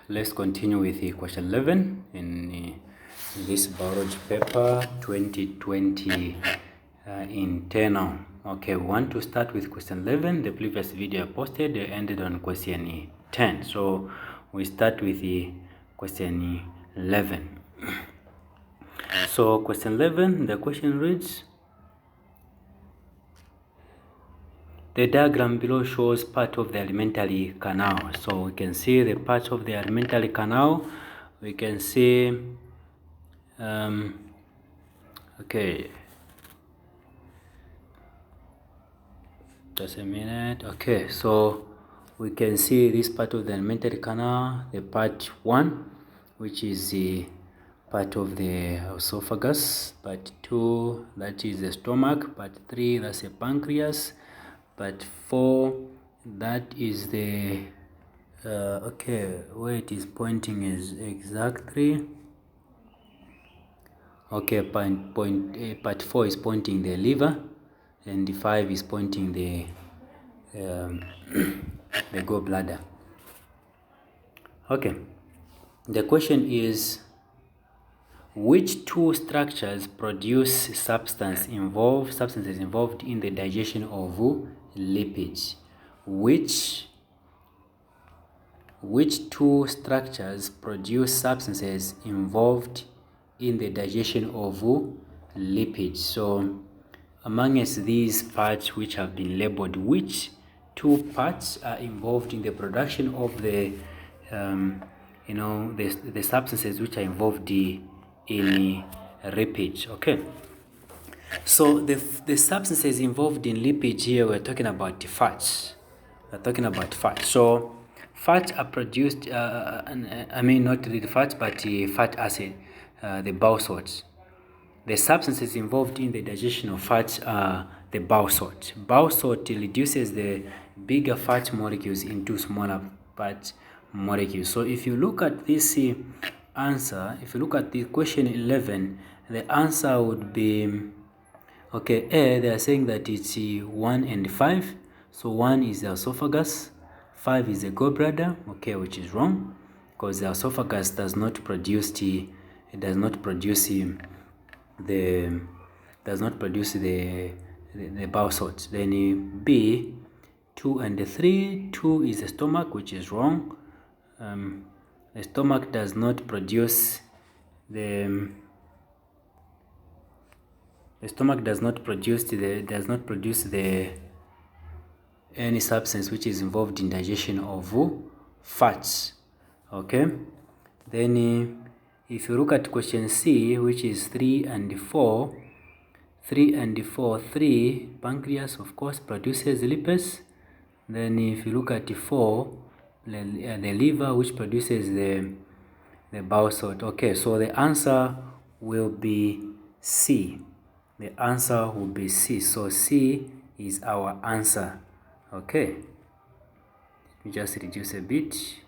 let's continue with the question 11 in this biology paper 2020 internal. Okay, we want to start with question 11. The previous video I posted ended on question 10, so we start with the question 11. So question 11, the question reads, the diagram below shows part of the alimentary canal. So we can see the part of the alimentary canal. We can see, okay, just a minute. Okay, so we can see this part of the alimentary canal, the part 1, which is the part of the esophagus, part 2, that is the stomach, part 3, that's the pancreas, part 4, that is the okay, where it is pointing is exactly, okay, part 4 is pointing the liver, and 5 is pointing the the gallbladder. Okay, the question is, which two structures produce substances involved in the digestion of lipids? Which two structures produce substances involved in the digestion of lipids? So amongst these parts which have been labeled, which two parts are involved in the production of the the substances which are involved in lipids? Okay, so the substances involved in lipids here, we're talking about the fats. So fats are produced, not the fats, but the fat acid, the bile salts. The substances involved in the digestion of fats are the bile salt. Bile salt reduces the bigger fat molecules into smaller fat molecules. So if you look at this answer, if you look at the question 11, the answer would be, okay, A, they are saying that it's 1 and 5. So 1 is the esophagus, 5 is the gallbladder, okay, which is wrong, because the esophagus does not produce the bile salts. Then B, 2 and 3, 2 is the stomach, which is wrong. The stomach does not produce any substance which is involved in digestion of fats. Okay, then if you look at question C, which is 3 and 4, 3, pancreas of course produces lipase. Then if you look at 4, the liver, which produces the bile salt. Okay, so the answer will be C. The answer will be C. So C is our answer. Okay, let me just reduce a bit.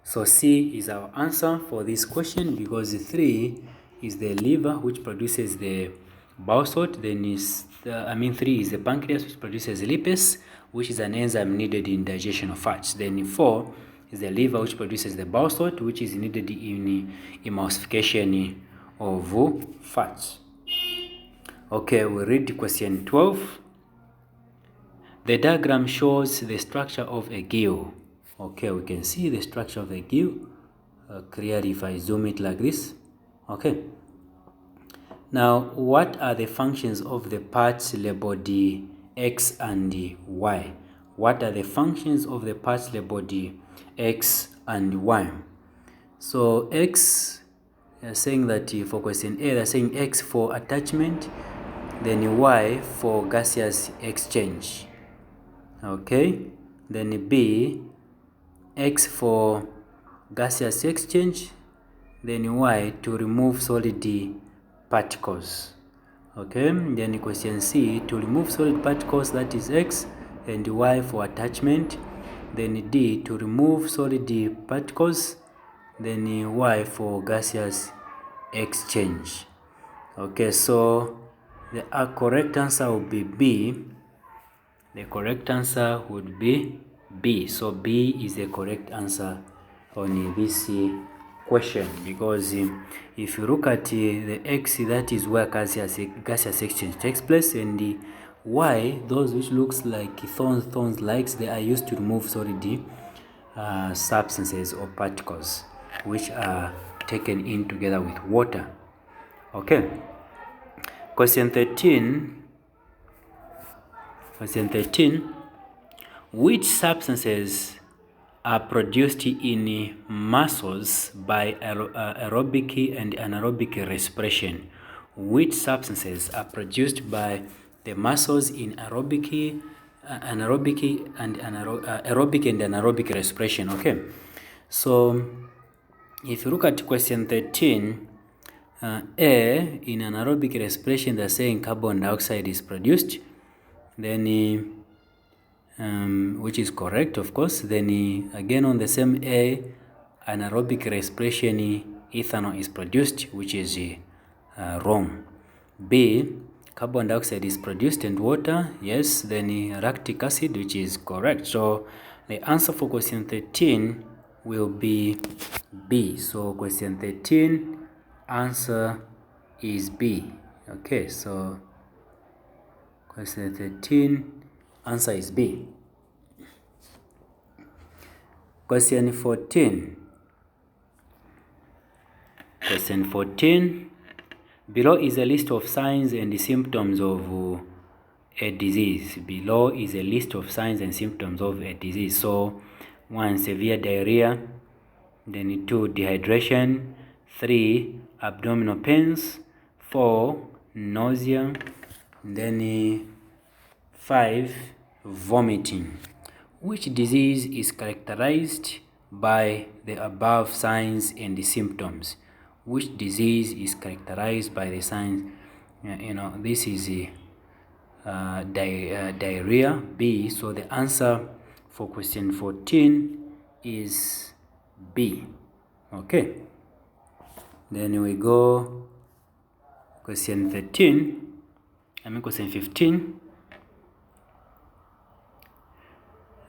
So C is our answer for this question, because 3 is the liver, which produces the bile salt. Then 3 is the pancreas, which produces lipase, which is an enzyme needed in digestion of fats. Then 4 is the liver, which produces the bile salt, which is needed in emulsification of fats. Okay, we read question 12. The diagram shows the structure of a gill. Okay, we can see the structure of a gill clearly if I zoom it like this. Okay. Now, what are the functions of the parts labeled X and Y? What are the functions of the parts labeled X and Y? So X, they're saying that for question A, they're saying X for attachment, then Y for gaseous exchange. Okay, then B, X for gaseous exchange, then Y to remove solid particles. Okay, then question C, to remove solid particles, that is X, and Y for attachment, then D to remove solid particles, then Y for gaseous exchange. Okay, so the correct answer would be B. The correct answer would be B. So B is the correct answer on this question, because if you look at the X, that is where gaseous exchange takes place, and the Y, those which looks like thorns likes, they are used to remove solid substances or particles which are taken in together with water. Okay. Question 13. Which substances are produced in muscles by aerobic and anaerobic respiration? Which substances are produced by the muscles in aerobic and anaerobic respiration? Okay, so if you look at question 13, A, in anaerobic respiration, they're saying carbon dioxide is produced, then which is correct, of course. Then again on the same A, anaerobic respiration, ethanol is produced, which is wrong. B, carbon dioxide is produced and water, yes. Then lactic acid, which is correct. So the answer for question 13 will be B. So question 13 answer is B. Okay, so question 13 answer is B. Question 14. Below is a list of signs and symptoms of a disease. Below is a list of signs and symptoms of a disease. So 1, severe diarrhea. Then 2, dehydration. 3, abdominal pains. 4, nausea. Then 5, vomiting. Which disease is characterized by the above signs and the symptoms? Which disease is characterized by the signs? This is diarrhea, B. So the answer for question 14 is B. Okay. Then we go question 15.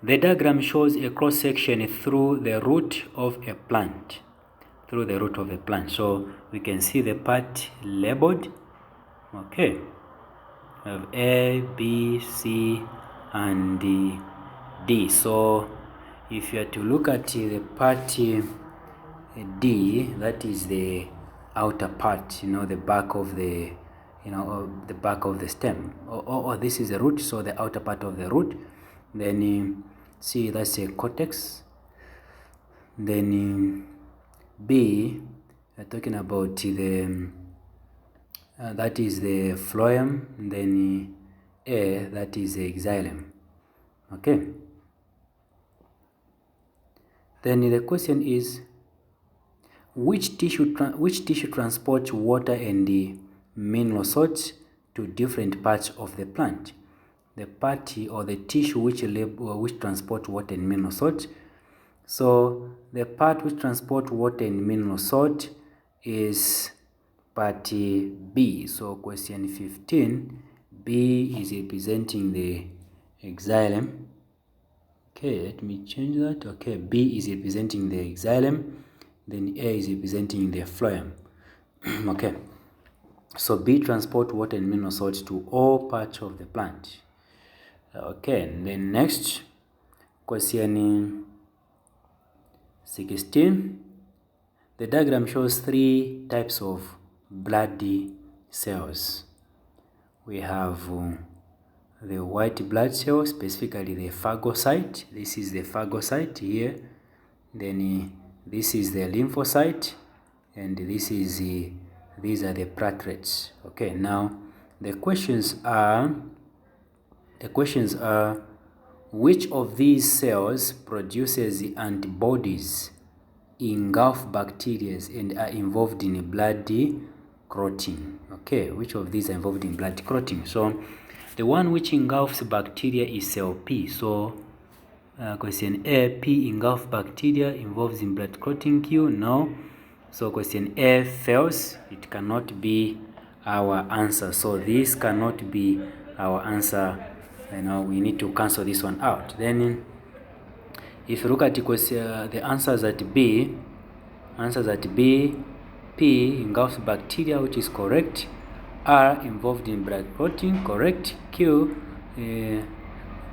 The diagram shows a cross-section through the root of a plant. So we can see the part labeled. Okay. We have A, B, C, and D. So if you are to look at the part D, that is the outer part, the back of the the back of the stem, or this is the root, so the outer part of the root. Then C, that's a cortex. Then B, we're talking about the that is the phloem. Then A, that is the xylem. Okay. Then the question is, which tissue transports water and the mineral salts to different parts of the plant? The part or the tissue which transport water and mineral salt. So the part which transport water and mineral salt is part B. So question 15, B is representing the xylem. Okay, let me change that. Okay, B is representing the xylem, then A is representing the phloem. Okay, so B transport water and mineral salts to all parts of the plant. Okay, and then next question 16. The diagram shows 3 types of blood cells. We have the white blood cell, specifically the phagocyte. This is the phagocyte here. Then this is the lymphocyte, and these are the platelets. Okay, now the questions are, which of these cells produces antibodies, engulf bacteria, and are involved in blood clotting? Okay, which of these are involved in blood clotting? So the one which engulfs bacteria is cell P. So question A, P engulf bacteria, involves in blood clotting. Q, no. So question A fails. It cannot be our answer. So this cannot be our answer. We need to cancel this one out. Then If you look at the answers at B, P engulfs bacteria, which is correct. R involved in blood clotting, correct. Q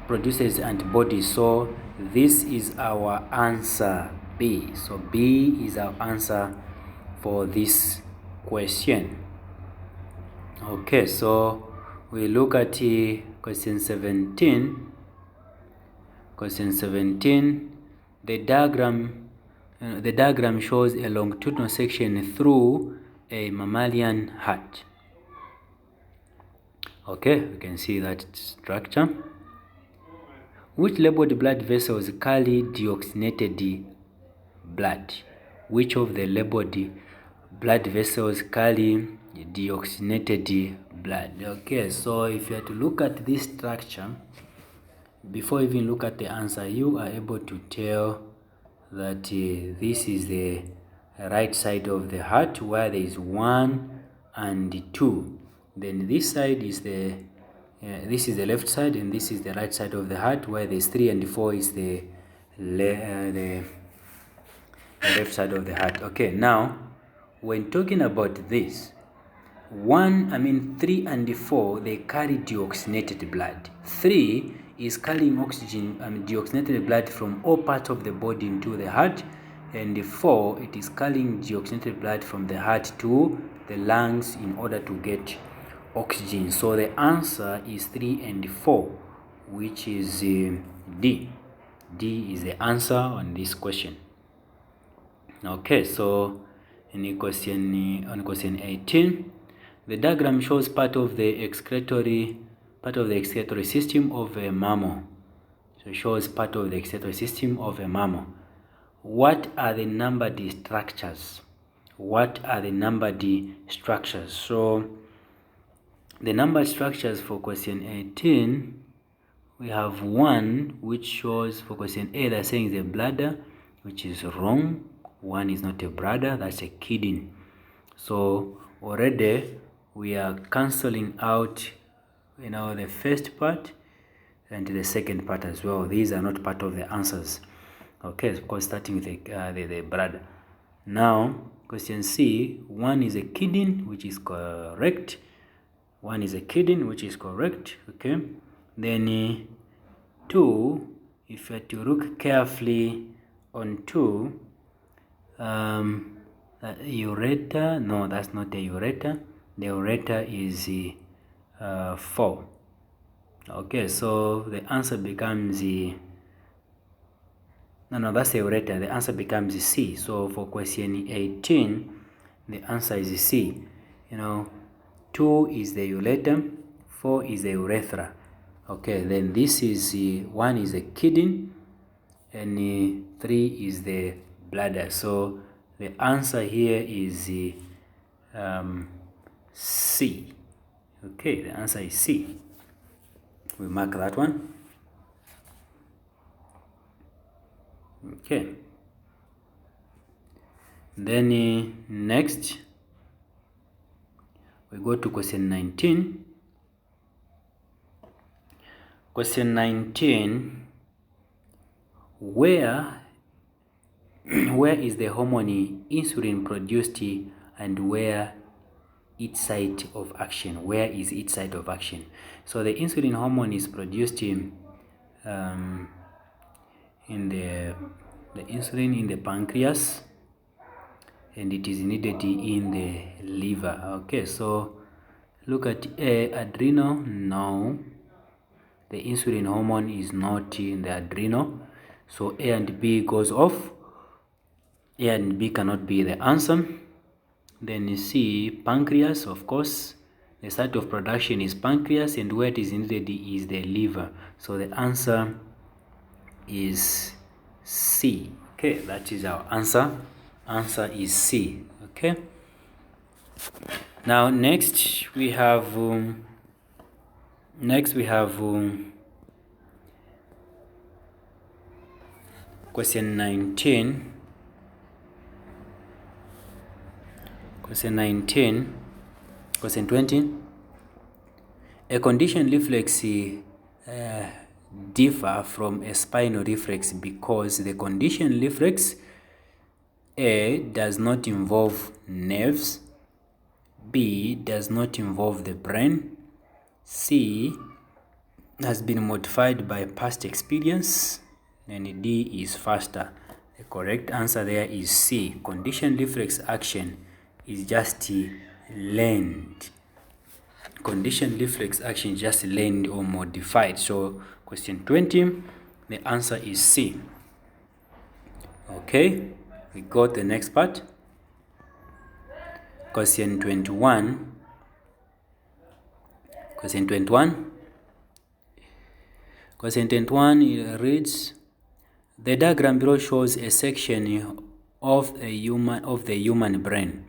produces antibodies. So this is our answer, B. So B is our answer for this question. Okay, so we look at question 17. Question 17. The diagram shows a longitudinal section through a mammalian heart. Okay, we can see that structure. Which labeled blood vessels carry deoxygenated blood? Which of the labeled blood vessels carry deoxygenated blood? Okay, so if you are to look at this structure, before you even look at the answer, you are able to tell that this is the right side of the heart where there is 1 and 2. Then this side is this is the left side, and this is the right side of the heart where there is 3 and 4 is the left side of the heart. Okay, now when talking about this, 3 and 4, they carry deoxygenated blood. 3 is carrying deoxygenated blood from all parts of the body into the heart, and 4, it is carrying deoxygenated blood from the heart to the lungs in order to get oxygen. So the answer is 3 and 4, which is D. D is the answer on this question. Okay, so on question 18, the diagram shows part of the excretory system of a mammal. So it shows part of the excretory system of a mammal. What are the numbered structures? What are the numbered structures? So the numbered structures for question 18, we have 1, which shows for question A, they're saying the bladder, which is wrong. 1 is not a bladder, that's a kidney. So already we are cancelling out, the first part and the second part as well. These are not part of the answers. Okay, of course, starting with the bladder. Now, question C, 1 is a kidney, which is correct. 1 is a kidney, which is correct. Okay, then 2, if you have to look carefully on 2, ureter, no, that's not the ureter. The ureter is 4. Okay, so the answer becomes no, that's the ureter. The answer becomes C. So for question 18, the answer is C. 2 is the ureter, 4 is the urethra. Okay, then this is 1 is the kidney, and 3 is the bladder. So the answer here is C. Okay, the answer is C. We mark that one. Okay. Then next, we go to question 19. Question 19, where is the hormone insulin produced, and where its site of action? Where is its site of action? So the insulin hormone is produced in the insulin in the pancreas, and it is needed in the liver. Okay, so look at A, adrenal. No, the insulin hormone is not in the adrenal, so A and B goes off. A and B cannot be the answer. Then you see pancreas, of course, the site of production is pancreas, and where it is needed is the liver. So the answer is C. Okay, that is our answer. Answer is C. Okay. Now next we have question 19. Question 19. Question 20. A condition reflects differ from a spinal reflex because the conditioned reflex A does not involve nerves, B does not involve the brain, C has been modified by past experience, and D is faster. The correct answer there is C. Conditioned reflex action is just learned. Conditioned reflex action is just learned or modified. So question 20, the answer is C. Okay, we got the next part. Question 21. Question 21. Question 21 reads, the diagram below shows a section of the human brain.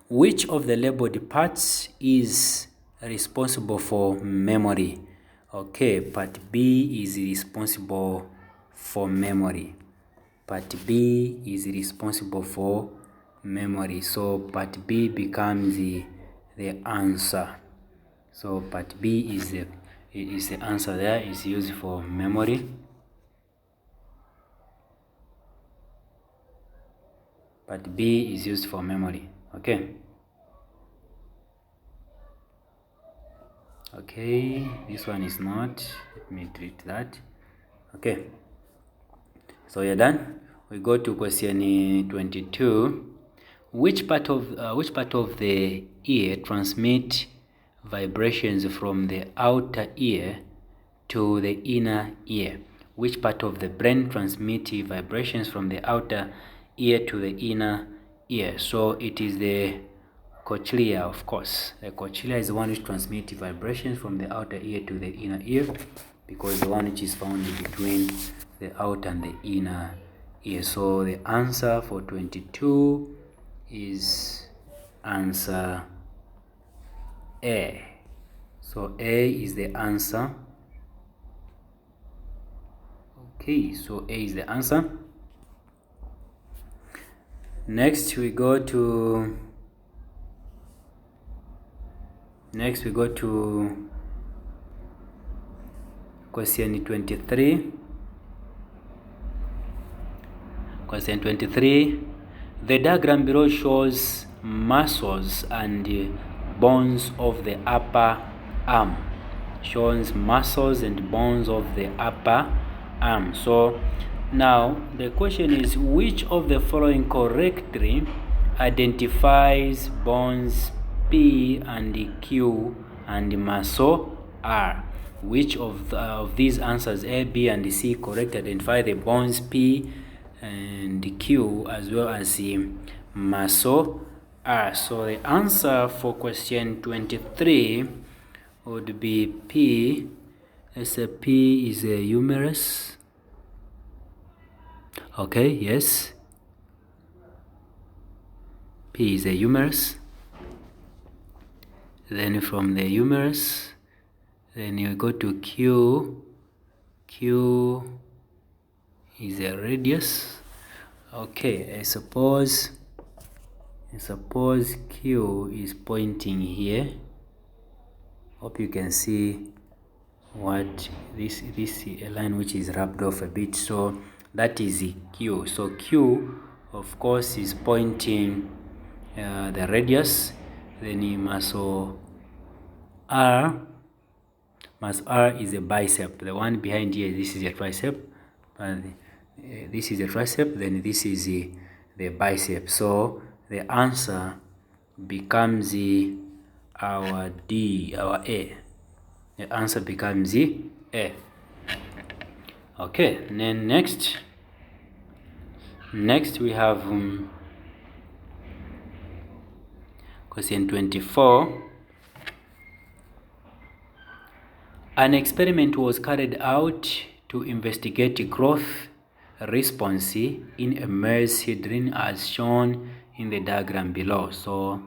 Which of the labeled parts is responsible for memory? Okay, part B is responsible for memory. Part B is responsible for memory. So part B becomes the answer. So part B is the answer there, is used for memory. Part B is used for memory. Okay. Okay, this one is not. Let me treat that. Okay. So you're done. We go to question 22. Which part of the ear transmit vibrations from the outer ear to the inner ear? Which part of the brain transmit vibrations from the outer ear to the inner ear? So it is the cochlea, of course. The cochlea is the one which transmits vibrations from the outer ear to the inner ear, because the one which is found between the outer and the inner ear. So the answer for 22 is answer A. So A is the answer. Okay, so A is the answer. Next we go to question 23. Question 23. The diagram below shows muscles and bones of the upper arm. Shows muscles and bones of the upper arm. So now the question is, which of the following correctly identifies bones P and Q and muscle R? Which of these answers, A, B, and C, correct identify the bones P and Q as well as the muscle R? So the answer for question 23 would be P, as a P is a humerus. Okay, yes, P is a humerus. Then from the humerus, then you go to Q. Q is a radius. Okay, I suppose Q is pointing here. Hope you can see what this a line which is rubbed off a bit. So that is the Q. So Q, of course, is pointing the radius. Then muscle R is a bicep. The one behind here, this is a tricep. This is a tricep. Then this is the bicep. So the answer becomes our D, our A. The answer becomes A. Okay, then next we have question 24. An experiment was carried out to investigate growth response in a maize seedling as shown in the diagram below. So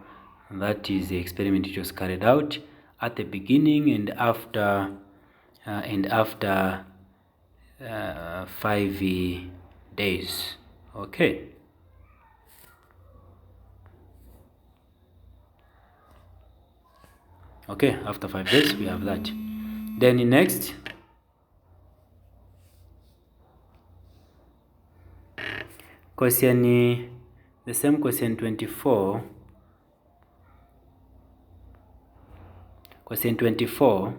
that is the experiment which was carried out at the beginning and after 5 days. Okay. Okay, after 5 days we have that. Then next the same question 24. Question 24.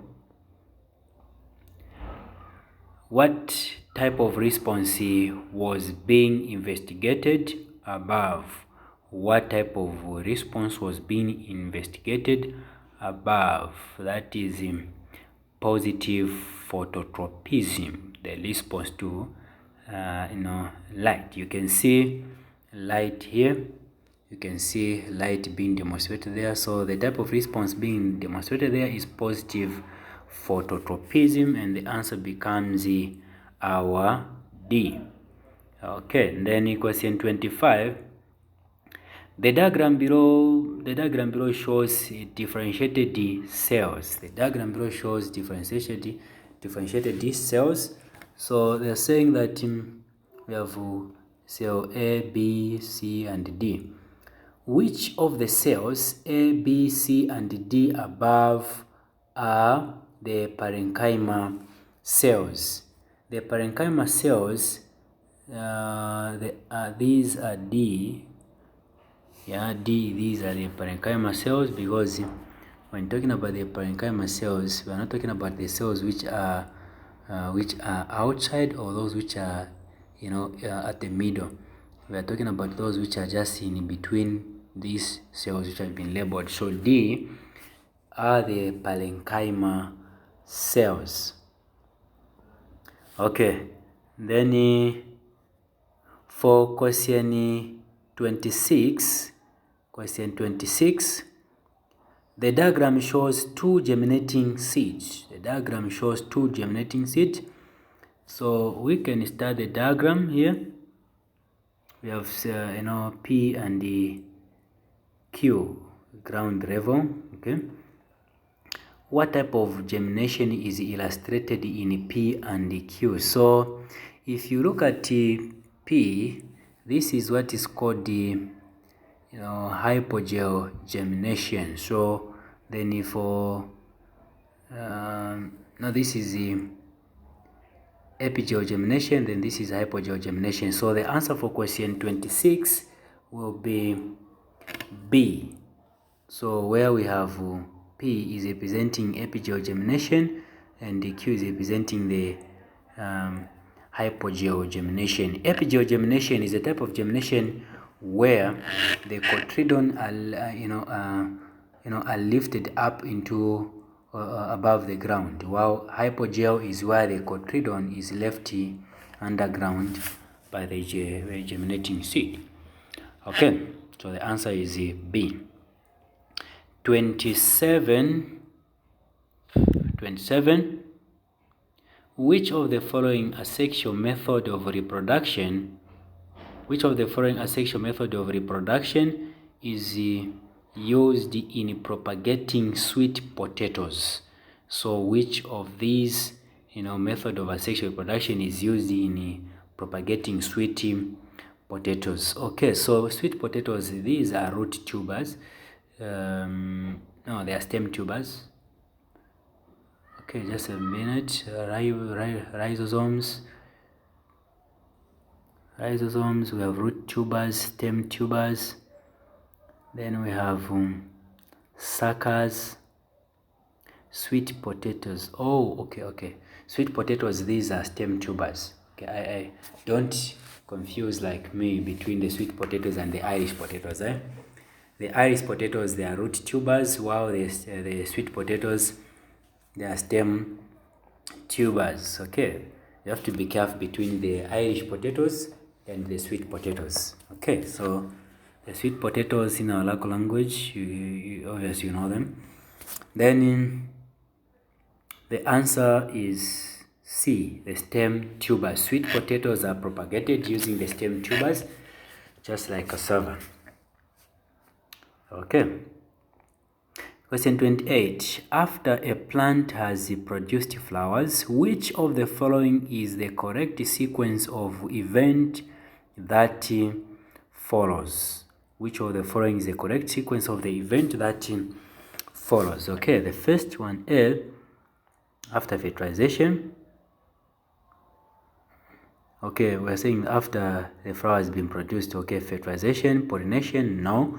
What type of response was being investigated above? What type of response was being investigated above? That is positive phototropism, the response to light. You can see light here. You can see light being demonstrated there. So the type of response being demonstrated there is positive phototropism, and the answer becomes our D. Okay, then question 25. The diagram below shows differentiated cells. The diagram below shows differentiated cells. So they're saying that we have cell A, B, C, and D. Which of the cells A, B, C, and D above are the parenchyma cells? The parenchyma cells, these are D. Yeah, D, these are the parenchyma cells, because when talking about the parenchyma cells, we are not talking about the cells which are outside, or those which are at the middle. We are talking about those which are just in between these cells which have been labeled. So D are the parenchyma cells. Okay, then for question 26, the diagram shows two germinating seeds. So we can start the diagram here. We have P and the Q, ground level. Okay, what type of germination is illustrated in P and the Q? So if you look at P, this is what is called the hypogel germination. So then for now this is the epigel germination, then this is hypogel germination. So the answer for question 26 will be B. So where we have P is representing epigel germination, and the Q is representing the hypogel germination. Epigel germination is a type of germination where the cotyledon are lifted up into above the ground, while hypogel is where the cotyledon is left underground by the germinating seed. Okay, so the answer is B. 27. Which of the following asexual method of reproduction is used in propagating sweet potatoes? So which of these method of asexual reproduction is used in propagating sweet potatoes? Okay, so sweet potatoes, these are root tubers. No, they are stem tubers. Okay, just a minute. Rhizomes. We have root tubers, stem tubers. Then we have suckers, sweet potatoes. Oh, okay. Sweet potatoes, these are stem tubers. Okay, I don't confuse like me between the sweet potatoes and the Irish potatoes. The Irish potatoes, they are root tubers, while the sweet potatoes, they are stem tubers. Okay, you have to be careful between the Irish potatoes and the sweet potatoes. Okay, so the sweet potatoes in our local language, you obviously know them. Then the answer is C, the stem tubers. Sweet potatoes are propagated using the stem tubers, just like cassava. Okay. Question 28. After a plant has produced flowers, which of the following is the correct sequence of event that follows? Which of the following is the correct sequence of the event that follows? Okay, the first one is after fertilization. Okay, we're saying after the flower has been produced. Okay, fertilization, pollination, no.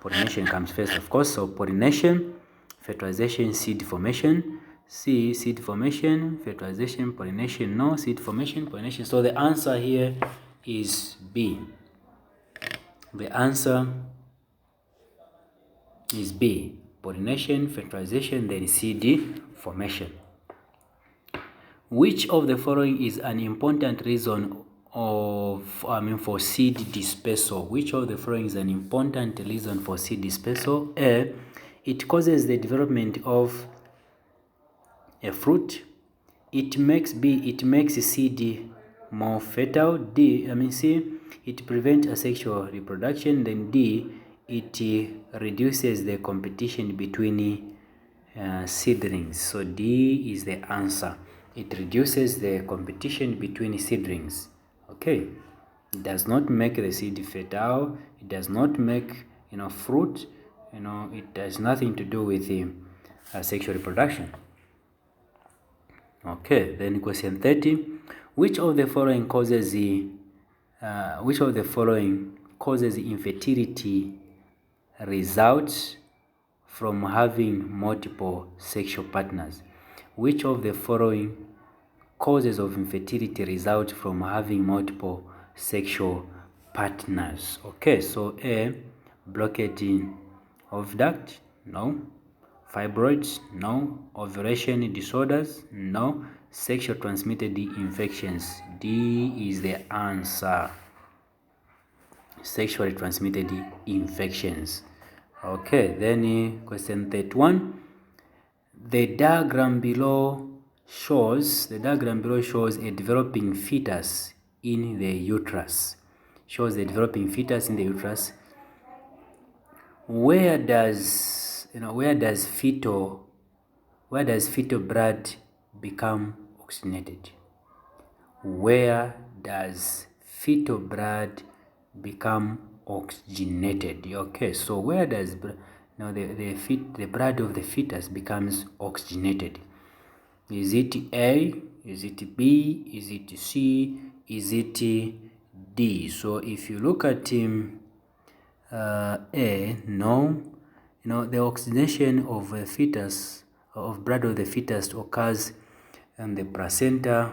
Pollination comes first, of course. So pollination, fertilization, seed formation. C, seed formation, fertilization, pollination, no. Seed formation, pollination. So the answer here is B. The answer is B. Pollination, fertilization, then seed formation. Which of the following is an important reason for seed dispersal? Which of the following is an important reason for seed dispersal? A, it causes the development of a fruit. It makes seed more fertile. C, it prevents asexual reproduction. Then D, it reduces the competition between seedlings. So D is the answer. It reduces the competition between seedlings. Okay, it does not make the seed fertile. It does not make fruit. It has nothing to do with the sexual reproduction. Okay, then question 30. Which of the following causes infertility results from having multiple sexual partners? Which of the following causes of infertility result from having multiple sexual partners? Okay, so A, blockage of duct, no. Fibroids, no. Ovulation disorders, no. Sexual transmitted infections, D is the answer. Sexually transmitted infections. Okay, then question 31. The diagram below shows a developing fetus in the uterus. Where does fetal blood become oxygenated? Where does fetal blood become oxygenated? Okay, so where does the blood of the fetus becomes oxygenated? Is it A? Is it B? Is it C? Is it D? So if you look at A, no. The oxygenation of a fetus, of blood of the fetus, occurs in the placenta,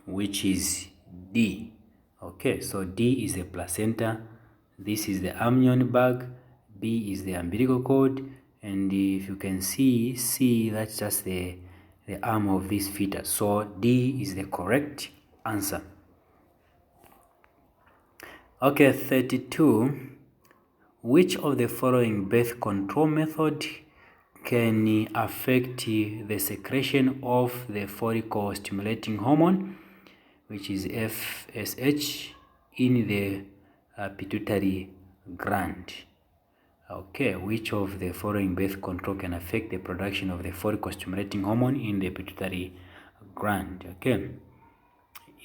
which is D. Okay, so D is the placenta, this is the amnion bag, B is the umbilical cord, and if you can see C, that's just the arm of this fetus. So D is the correct answer. Okay, 32. Which of the following birth control method can affect the secretion of the follicle stimulating hormone, which is FSH, in the pituitary gland? Okay, which of the following birth control can affect the production of the follicle stimulating hormone in the pituitary gland? Okay,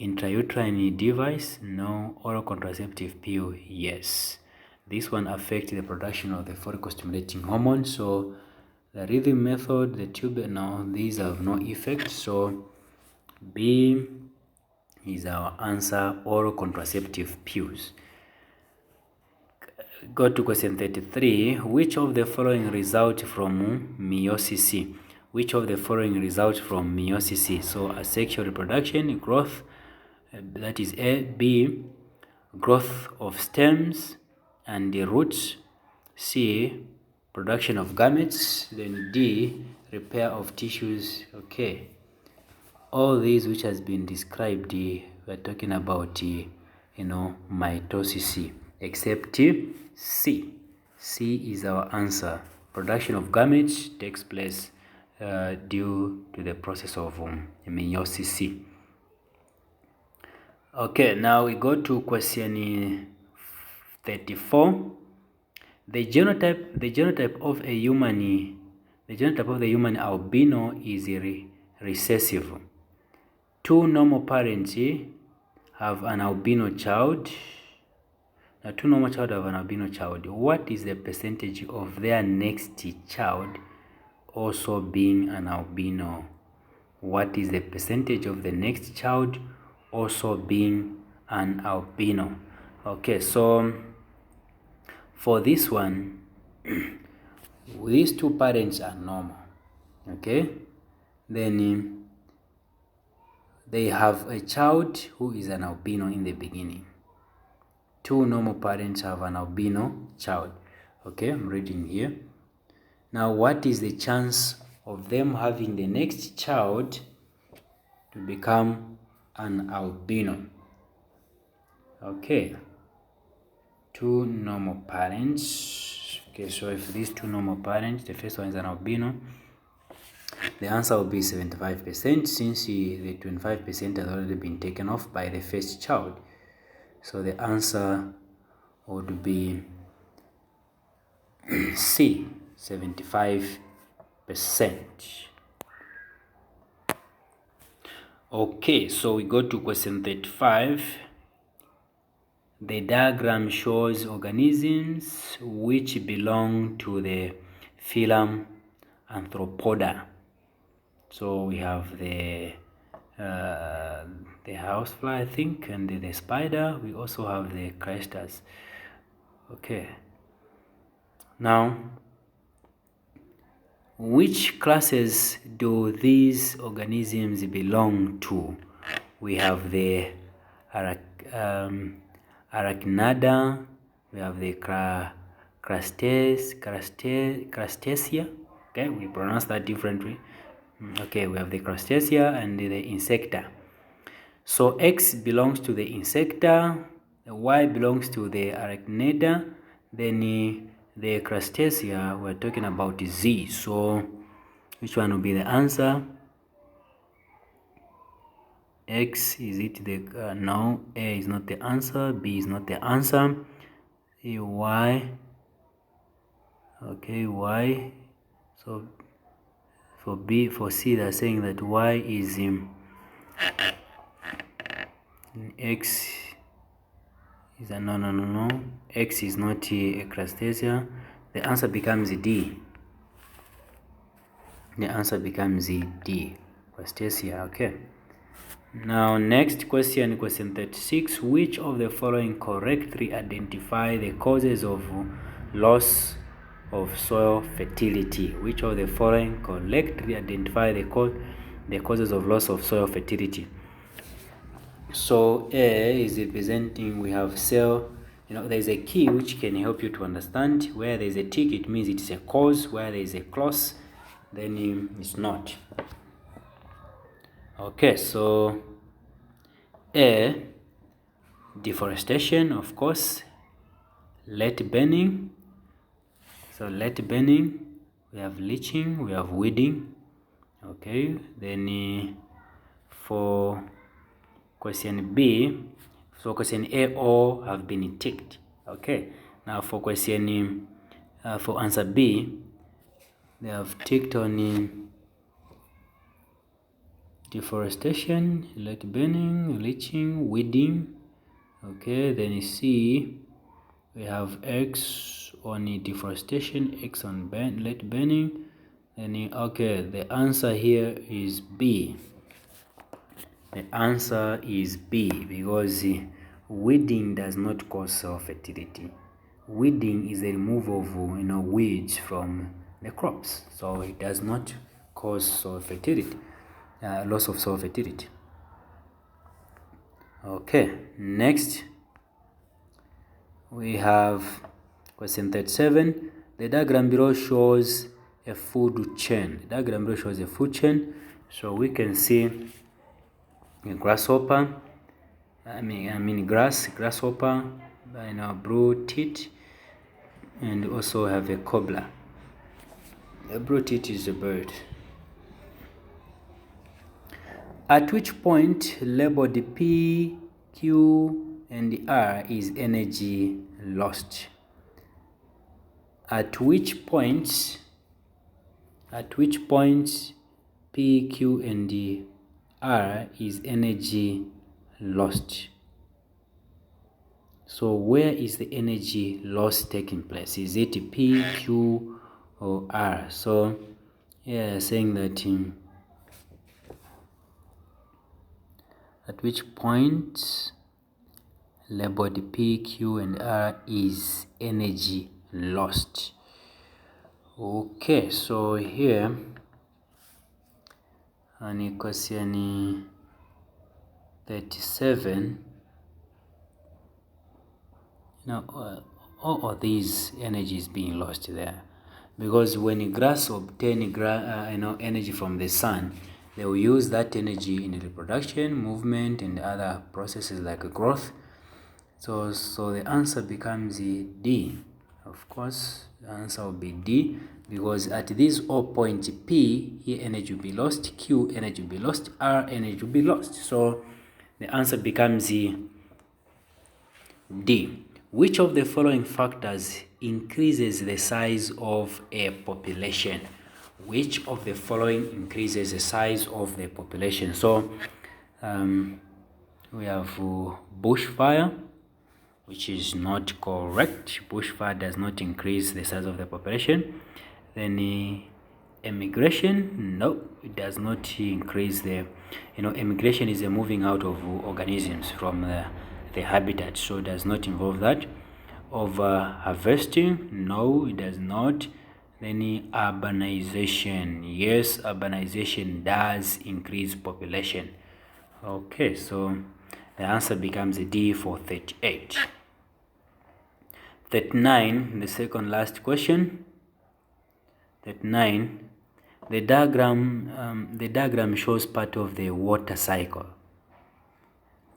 intrauterine device, no. Oral contraceptive pill, yes. This one affects the production of the follicle stimulating hormone. So the rhythm method, the tube, now these have no effect. So B is our answer, oral contraceptive pills. Go to question 33. Which of the following result from meiosis? Which of the following results from meiosis? So asexual reproduction, growth, that is A. B, growth of stems and the roots. C, production of gametes. Then D, repair of tissues. Okay, all these which has been described, we're talking about mitosis, except C. C is our answer. Production of gametes takes place due to the process of meiosis. Okay, now we go to question 34. The genotype of the human albino is recessive. Two normal parents have an albino child. Two normal child have an albino child. What is the percentage of their next child also being an albino? What is the percentage of the next child also being an albino. Okay, so for this one, these two parents are normal. Okay, then they have a child who is an albino in the beginning. Two normal parents have an albino child. Okay, I'm reading here. Now, what is the chance of them having the next child to become an albino? Okay, two normal parents. Okay, so if these two normal parents, the first one is an albino, the answer will be 75%, since the 25% has already been taken off by the first child. So the answer would be C, 75%. Okay, so we go to question 35. The diagram shows organisms which belong to the phylum Arthropoda. So we have the housefly, I think, and the spider. We also have the crustacea. Okay. Now, which classes do these organisms belong to? We have the Arachnida, we have the Crustacea. Okay, we pronounce that differently. Okay, we have the Crustacea and the Insecta. So X belongs to the Insecta, Y belongs to the Arachnida, then the Crustacea, we're talking about Z. So which one will be the answer? X, is it the no, A is not the answer, B is not the answer, Y, okay, Y. So for C they're saying that Y is X is a no, X is not a Crustacea. The answer becomes D. The answer becomes D, Crustacea. Okay. Now, next question, question 36. Which of the following correctly identify the causes of loss of soil fertility? Which of the following correctly identify the causes of loss of soil fertility? So A is representing, we have cell, there's a key which can help you to understand. Where there's a tick, it means it's a cause. Where there's a clause, then it's not. Okay, so A, deforestation, of course, late burning. So late burning, we have leaching, we have weeding. Okay, then for question B, so question A, all have been ticked. Okay, now for question for answer B, they have ticked on deforestation, late burning, leaching, weeding. Okay, then C, we have X on deforestation, X on late burning. Then okay, the answer here is B. The answer is B, because weeding does not cause soil fertility. Weeding is the removal of weeds from the crops, so it does not cause soil fertility, loss of soil fertility. Okay, next we have question 37. The diagram below shows a food chain. The diagram below shows a food chain. So we can see a grasshopper. Grasshopper, blue tit, and also have a cobbler. A blue tit is a bird. At which point labeled P, Q, and R is energy lost? At which points P, Q, and R is energy lost? So where is the energy loss taking place? Is it P, Q, or R? So saying that at which point labeled P, Q, and R is energy lost. Okay, so here on question 37, now all of these energies being lost there, because when grass obtain energy from the sun, they will use that energy in reproduction, movement, and other processes like growth. So the answer becomes D. Of course, the answer will be D, because at this O point P, here energy will be lost, Q energy will be lost, R energy will be lost. So the answer becomes D. Which of the following factors increases the size of a population? Which of the following increases the size of the population? So we have bushfire, which is not correct. Bushfire does not increase the size of the population. Then immigration, no, it does not increase the, immigration is a moving out of organisms from the habitat, so it does not involve that. Over harvesting, no, it does not. Then urbanization, yes, urbanization does increase population. Okay, so the answer becomes D for 38. 39, the second last question. 39, the diagram shows part of the water cycle.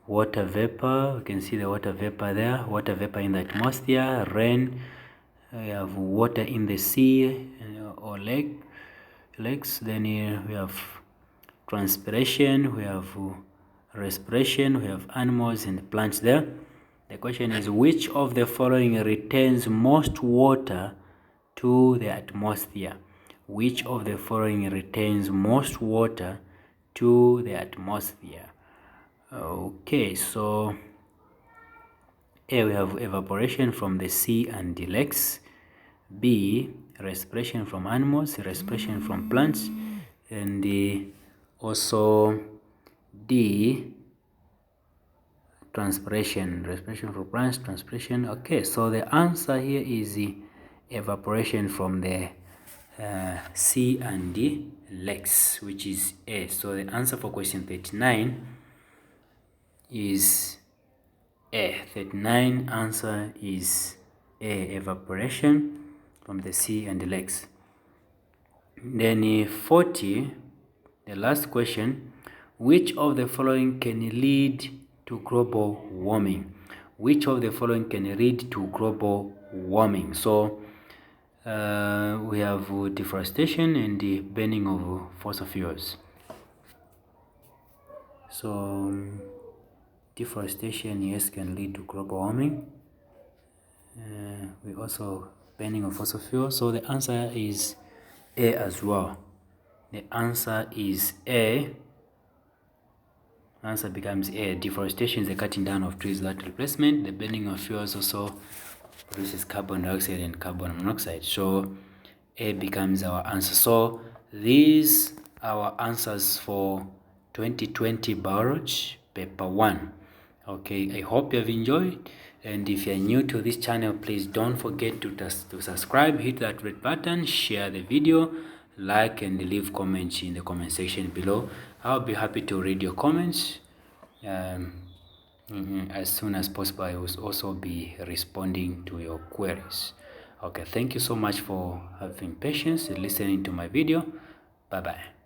Water vapor, you can see the water vapor there, water vapor in the atmosphere, rain, we have water in the sea or lakes. Then here we have transpiration, we have respiration, we have animals and plants there. The question is, which of the following retains most water to the atmosphere? Which of the following retains most water to the atmosphere? Okay, so A, we have evaporation from the sea and the lakes. B, respiration from animals, respiration from plants. And also D, transpiration, respiration from plants, transpiration. Okay, so the answer here is the evaporation from the sea and the lakes, which is A. So the answer for question 39 is A. 39 answer is A, evaporation from the sea and the lakes. Then 40, the last question, which of the following can lead to global warming? Which of the following can lead to global warming? So we have deforestation and the burning of fossil fuels. So deforestation, yes, can lead to global warming. We also burning of fossil fuels. So the answer is A as well. The answer is A. Answer becomes A. Deforestation is the cutting down of trees without replacement. The burning of fuels also produces carbon dioxide and carbon monoxide. So A becomes our answer. So these are our answers for 2020 biology paper 1. Okay, I hope you have enjoyed, and if you are new to this channel, please don't forget to subscribe, hit that red button, share the video, like, and leave comments in the comment section below. I'll be happy to read your comments as soon as possible. I will also be responding to your queries. Okay, thank you so much for having patience and listening to my video. Bye bye.